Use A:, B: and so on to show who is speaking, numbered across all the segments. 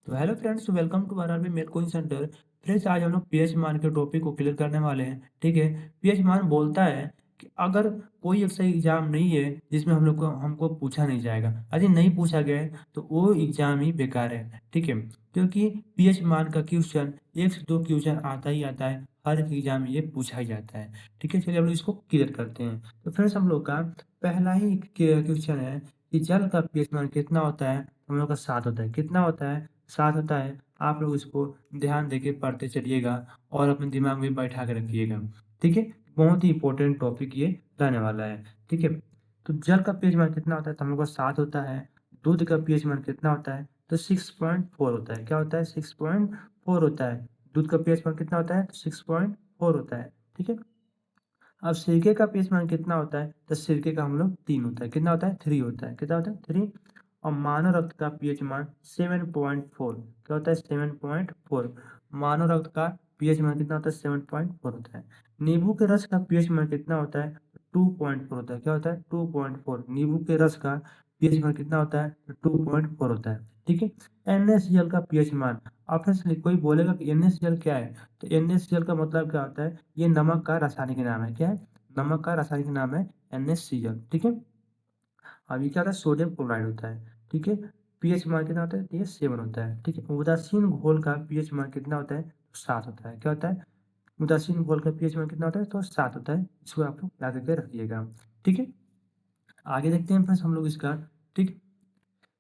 A: तो hello friends, welcome to RRB math coaching centre. Friends, आज हम लोग पीएच मान के टॉपिक को क्लियर करने वाले हैं। ठीक है। पीएच मान बोलता है कि अगर कोई ऐसा एग्जाम नहीं है जिसमें हम लोग को हमको पूछा नहीं जाएगा, यदि नहीं पूछा गया है तो वो एग्जाम ही बेकार है। ठीक है। क्योंकि पीएच मान का क्वेश्चन एक से दो क्वेश्चन आता ही आता है, हर एक एग्जाम में ये पूछा ही जाता है। ठीक है, चलिए हम लोग इसको क्लियर करते हैं। तो फ्रेंड्स, हम लोग का पहला ही क्वेश्चन है कि जल का पीएच मान कितना होता है। हम लोग का 7 होता है। कितना होता है? 7 होता है। आप लोग इसको ध्यान देके पढ़ते चलिएगा और अपने दिमाग में बैठा के रखिएगा। ठीक है। बहुत ही इंपॉर्टेंट टॉपिक ये रहने वाला है। ठीक है। तो जल का पीएच मान कितना होता है? तो हम लोग का 7 होता है। दूध का पीएच मान कितना होता है? तो 6.4 होता है। क्या होता है? 6.4 होता है। दूध का पीएच मान कितना होता है? तो 6.4 होता है। ठीक है। अब सिरके का पीएच मान कितना होता है? तो सिरके का हम लोग 3 होता है। कितना होता है? 3 होता है। कितना होता है? 3। और मानव रक्त का पीएच मान 7.4। क्या होता है? 7.4। मानव रक्त का पीएच मान कितना होता है? 7.4 होता है। नींबू के रस का पीएच मान कितना होता है? 2.4 होता है। क्या होता है? 2.4। नींबू के रस का पीएच मान कितना होता है? 2.4 होता है। ठीक है। NaCl का पीएच मान, आपने से कोई बोलेगा कि NaCl क्या है? तो NaCl का मतलब क्या होता है? ये नमक का रासायनिक नाम है। क्या है? नमक का रासायनिक नाम है NaCl। ठीक है। अब ये क्या होता है? सोडियम क्लोराइड होता है। ठीक है। पीएच मान कितना होता है? तो ये 7 होता है। ठीक है। उदासीन घोल का पीएच मान कितना होता है? 7 होता है। क्या होता है? उदासीन घोल का पीएच मान कितना होता है? तो 7 होता है। इसको आप लोग याद करके रखिएगा। ठीक है। आगे देखते हैं फ्रेंड्स हम लोग इसका। ठीक।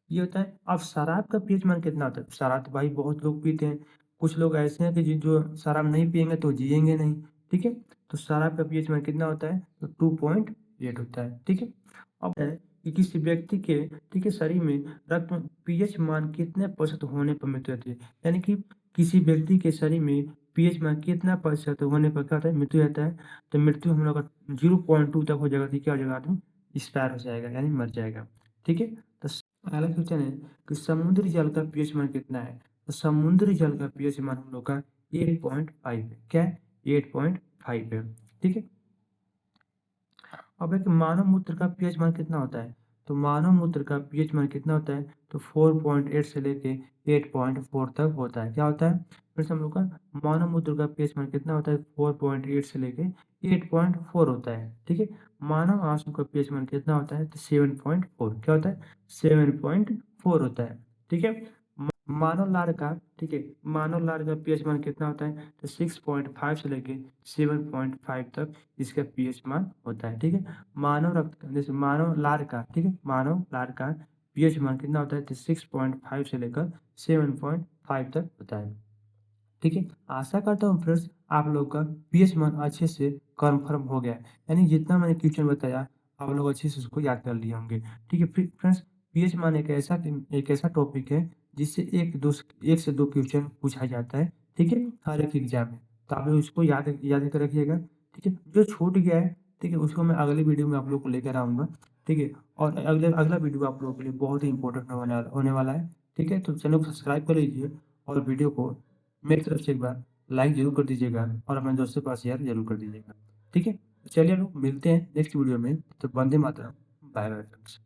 A: ये होता है। अब शराब का पीएच मान कितना होता है? शराब तो भाई बहुत लोग पीते हैं। कुछ लोग ऐसे हैं कि जो शराब नहीं पिएंगे तो जिएंगे नहीं। ठीक है। तो शराब का पीएच मान कितना होता है? तो 2.8 होता है। ठीक है। अब है कि किसी व्यक्ति के, ठीक है, शरीर में रक्त में पीएच मान कितने प्रतिशत होने पर मृत्यु होती है। यानी कि किसी व्यक्ति के शरीर में पीएच मान कितना प्रतिशत होने पर क्या होता है? मृत्यु रहता है। तो मृत्यु हम लोग का 0.2 तक हो जाएगा तो क्या हो जाएगा? आदमी एक्सपायर हो जाएगा, यानी मर जाएगा। ठीक है। तो अगला क्वेश्चन है कि समुद्री जल का पीएच मान कितना है? तो समुद्री जल का पीएच मान हम लोग का 8.5 है। क्या है? 8.5 है। ठीक है। अब एक मानव मूत्र का पीएच मान कितना होता है? तो मानव मूत्र का पीएच मान कितना होता है? तो 4.8 से लेके 8.4 तक होता है। क्या होता है? फिर से हम लोग का मानव मूत्र का पीएच मान कितना होता है? 4.8 से लेके 8.4 होता है। ठीक है। मानव आंसू का पीएच मान कितना होता है? तो 7.4। क्या होता है? 7.4 होता है। ठीक है। मानव लार का, ठीक है, मानव लार का पीएच मान कितना होता है? तो 6.5 से लेके 7.5 तक इसका पीएच मान होता है। ठीक है। मानव रक्त का, जैसे मानव लार का, ठीक है, मानव लार का पीएच मान कितना होता है? तो 6.5 से लेकर 7.5 तक होता है। ठीक है। आशा करता हूँ फ्रेंड्स आप लोग का पीएच मान अच्छे से कंफर्म हो गया है। यानी जितना मैंने क्वेश्चन बताया आप लोग अच्छे से उसको याद कर लिए होंगे। ठीक है। फिर फ्रेंड्स, पीएच मान एक ऐसा टॉपिक है जिससे एक से दो क्वेश्चन पूछा जाता है। ठीक है, हर एक एग्जाम में। तो आप लोग इसको याद याद कर रखिएगा। ठीक है। जो छूट गया है, ठीक है, उसको मैं अगली वीडियो में आप लोग को लेकर आऊँगा। ठीक है। और अगला वीडियो आप लोगों के लिए बहुत ही इंपॉर्टेंट होने वाला है। ठीक है। तो चैनल को सब्सक्राइब कर लीजिए और वीडियो को मेरी तरफ से एक बार लाइक ज़रूर कर दीजिएगा और अपने दोस्तों के पास शेयर ज़रूर कर दीजिएगा। ठीक है? चलिए लोग मिलते हैं नेक्स्ट वीडियो में। तो वंदे मातरम। Bye bye friends.